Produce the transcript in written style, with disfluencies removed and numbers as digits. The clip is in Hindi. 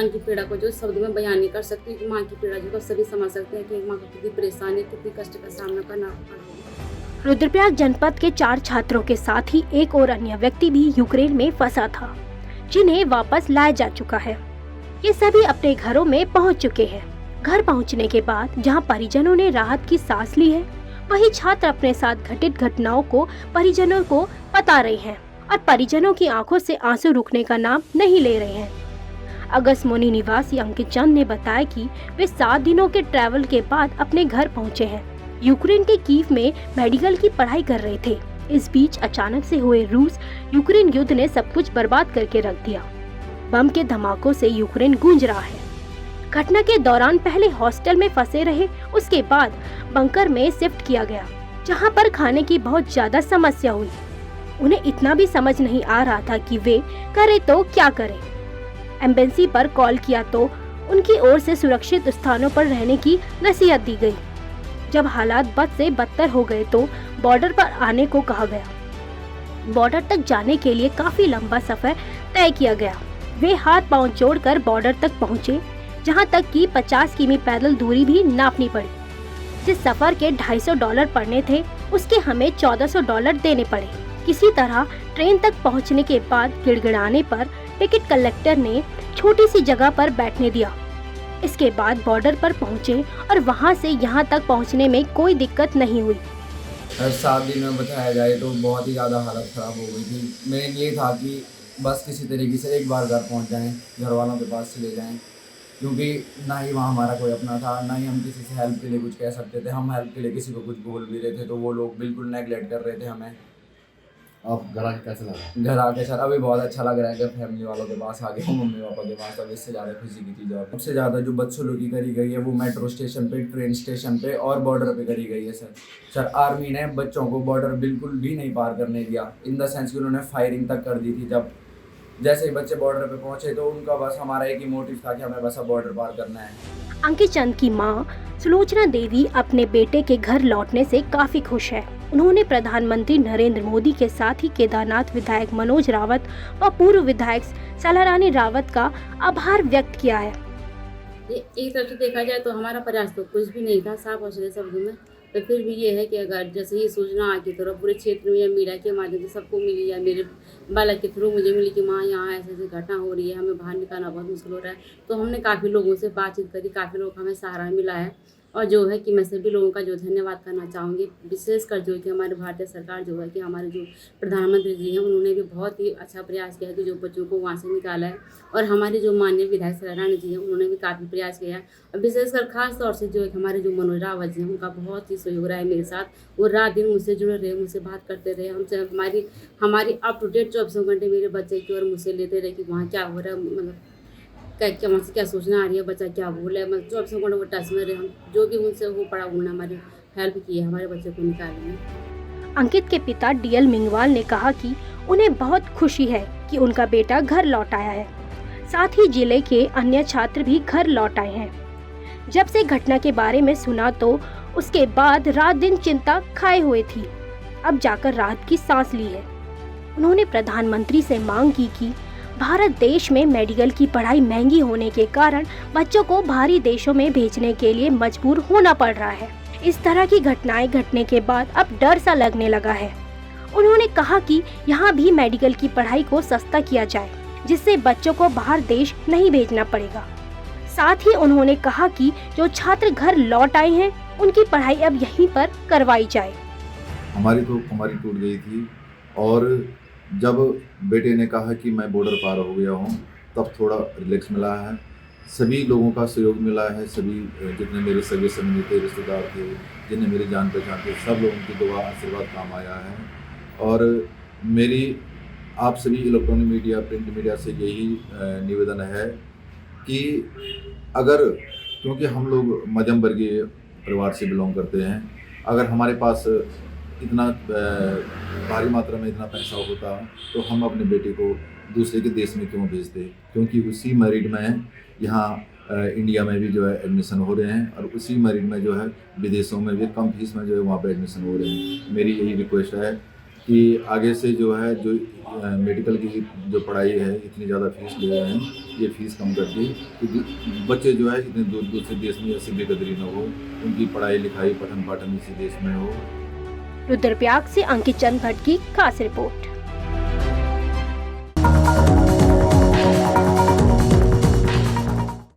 मन की पीड़ा को जो शब्द में बयान नहीं कर सकती। माँ की पीड़ा जो सभी समझ सकते हैं कि एक माँ को कितनी परेशानी, कितनी कष्ट का सामना करना पड़ा होगा। रुद्रप्रयाग जनपद के 4 छात्रों के साथ ही एक और अन्य व्यक्ति भी यूक्रेन में फंसा था, जिन्हें वापस लाया जा चुका है। ये सभी अपने घरों में पहुंच चुके हैं। घर पहुंचने के बाद जहां परिजनों ने राहत की सांस ली है, वही छात्र अपने साथ घटित घटनाओं को परिजनों को बता रहे हैं और परिजनों की आंखों से आंसू रुकने का नाम नहीं ले रहे हैं। अगस्त्यमुनि निवासी अंकित चंद ने बताया कि वे 7 दिनों के ट्रैवल के बाद अपने घर पहुंचे हैं। यूक्रेन के कीव में मेडिकल की पढ़ाई कर रहे थे। इस बीच अचानक से हुए रूस यूक्रेन युद्ध ने सब कुछ बर्बाद करके रख दिया। बम के धमाकों से यूक्रेन गूंज रहा है। घटना के दौरान पहले हॉस्टल में फंसे रहे, उसके बाद बंकर में शिफ्ट किया गया, जहां पर खाने की बहुत ज्यादा समस्या हुई। उन्हें इतना भी समझ नहीं आ रहा था कि वे करे तो क्या करें। एम्बेसी पर कॉल किया तो उनकी ओर से सुरक्षित स्थानों पर रहने की नसीहत दी गई। जब हालात बद से बदतर हो गए तो बॉर्डर पर आने को कहा गया। बॉर्डर तक जाने के लिए काफी लंबा सफर तय किया गया। वे हाथ पांव जोड़कर बॉर्डर तक पहुंचे, जहां तक कि 50 किमी पैदल दूरी भी नापनी पड़ी। जिस सफर के $250 पड़ने थे, उसके हमें $1400 देने पड़े। किसी तरह ट्रेन तक पहुंचने के बाद गिड़गिड़ाने पर टिकट कलेक्टर ने छोटी सी जगह पर बैठने दिया। इसके बाद बॉर्डर पर पहुंचे और वहां से यहां तक पहुंचने में कोई दिक्कत नहीं हुई। 7 दिन में बताया जाए तो बहुत ही ज़्यादा हालत ख़राब हो गई थी। मेन ये था कि बस किसी तरीके से एक बार घर पहुंच जाएं, घर वालों के पास चले जाएं, क्योंकि ना ही वहाँ हमारा कोई अपना था, ना ही हम किसी से हेल्प के लिए कुछ कह सकते थे। हम हेल्प के लिए किसी को कुछ बोल भी रहे थे तो वो लोग बिल्कुल नेगलेक्ट कर रहे थे हमें। अब घर आके कैसा लगा? घर आके सर अभी बहुत अच्छा लग रहा है कि फैमिली वालों के पास आ गए हूँ, मम्मी पापा के पास। अब इससे ज़्यादा खुशी की चीज़ और सबसे ज़्यादा जो बदसलूकी करी गई है वो मेट्रो स्टेशन पे, ट्रेन स्टेशन पे और बॉर्डर पे करी गई है सर। आर्मी ने बच्चों को बॉर्डर बिल्कुल भी नहीं पार करने दिया, इन द सेंस कि उन्होंने फायरिंग तक कर दी थी। जब जैसे ही बच्चे बॉर्डर पे पहुंचे तो उनका बस हमारा एक ही मोटिव था कि हमें बस अब बॉर्डर पार करना है। अंकित चंद की मां सुलोचना देवी अपने बेटे के घर लौटने से काफी खुश है। उन्होंने प्रधानमंत्री नरेंद्र मोदी के साथ ही केदारनाथ विधायक मनोज रावत व पूर्व विधायक सलारानी रावत का आभार व्यक्त किया है। एक तरफ से देखा जाए तो हमारा प्रयास तो कुछ भी नहीं था, साफ और सीधे शब्दों में। तो फिर भी ये है कि अगर जैसे ये सूचना आती तो पूरे क्षेत्र में या मीडिया के माध्यम से सबको मिली या मेरे बालक के थ्रू मुझे मिली कि माँ यहाँ ऐसे ऐसी घटना हो रही है, हमें बाहर निकालना बहुत मुश्किल हो रहा है, तो हमने काफ़ी लोगों से बातचीत करी, काफ़ी लोग हमें सहारा मिला है। और जो है कि मैं सभी लोगों का जो धन्यवाद करना चाहूँगी, विशेषकर जो कि हमारे भारतीय सरकार जो है कि हमारे जो प्रधानमंत्री जी हैं उन्होंने भी बहुत ही अच्छा प्रयास किया कि जो बच्चों को वहाँ से निकाला है। और हमारे जो माननीय विधायक सलारानी जी हैं उन्होंने भी काफ़ी प्रयास किया है। और विशेषकर खास तौर से जो है हमारे जो मनोज रावत जी हैं उनका बहुत ही सहयोग रहा है मेरे साथ। वो रात दिन मुझसे जुड़े रहे, मुझसे बात करते रहे, हमसे हमारी अप टू डेट 24 घंटे मेरे बच्चे की और मुझसे लेते रहे कि वहाँ क्या हो रहा है, मतलब क्या वहाँ से क्या सूचना आ रही है, बच्चा क्या बोल है। मतलब 24 घंटे वो टच में रहे। हम जो भी उनसे हो पड़ा उन्होंने हमारी हेल्प की है हमारे बच्चे को निकालने में। अंकित के पिता डीएल मिंगवाल ने कहा कि उन्हें बहुत खुशी है कि उनका बेटा घर लौट आया है। साथ ही जिले के अन्य छात्र भी घर लौट आए हैं। जब से घटना के बारे में सुना तो उसके बाद रात दिन चिंता खाए हुए थी, अब जाकर राहत की सांस ली है। उन्होंने प्रधानमंत्री से मांग की कि भारत देश में मेडिकल की पढ़ाई महंगी होने के कारण बच्चों को बाहरी देशों में भेजने के लिए मजबूर होना पड़ रहा है। इस तरह की घटनाएं घटने के बाद अब डर सा लगने लगा है। उन्होंने कहा कि यहाँ भी मेडिकल की पढ़ाई को सस्ता किया जाए, जिससे बच्चों को बाहर देश नहीं भेजना पड़ेगा। साथ ही उन्होंने कहा कि जो छात्र घर लौट आए हैं उनकी पढ़ाई अब यहीं पर करवाई जाए। हमारी तो कुमारी टूट गई थी और जब बेटे ने कहा कि मैं बॉर्डर पार हो गया हूँ तब थोड़ा रिलैक्स मिला है। सभी लोगों का सहयोग मिला है, सभी जितने मेरे सगे संबंधी थे, रिश्तेदार थे, जिन्हें मेरी जान पहचान थे, सब लोगों की दुआ आशीर्वाद काम आया है। और मेरी आप सभी इलेक्ट्रॉनिक मीडिया, प्रिंट मीडिया से यही निवेदन है कि अगर, क्योंकि हम लोग मध्यम वर्गीय परिवार से बिलोंग करते हैं, अगर हमारे पास इतना भारी मात्रा में इतना पैसा होता तो हम अपने बेटे को दूसरे के देश में क्यों भेजते, क्योंकि उसी मेरिट में यहाँ इंडिया में भी जो है एडमिशन हो रहे हैं और उसी मेरिट में जो है विदेशों में भी कम फीस में जो है वहाँ पे एडमिशन हो रहे हैं। मेरी यही रिक्वेस्ट है कि आगे से जो है जो मेडिकल की जो पढ़ाई है इतनी ज़्यादा फीस ले रहे हैं, ये फीस कम कर दी क्योंकि बच्चे जो है इतने दूर दूर से देश में ऐसी बेकदरी न हो, उनकी पढ़ाई लिखाई पठन पाठन इसी देश में हो। रुद्रप्रयाग से अंकित चंद भट्ट की खास रिपोर्ट।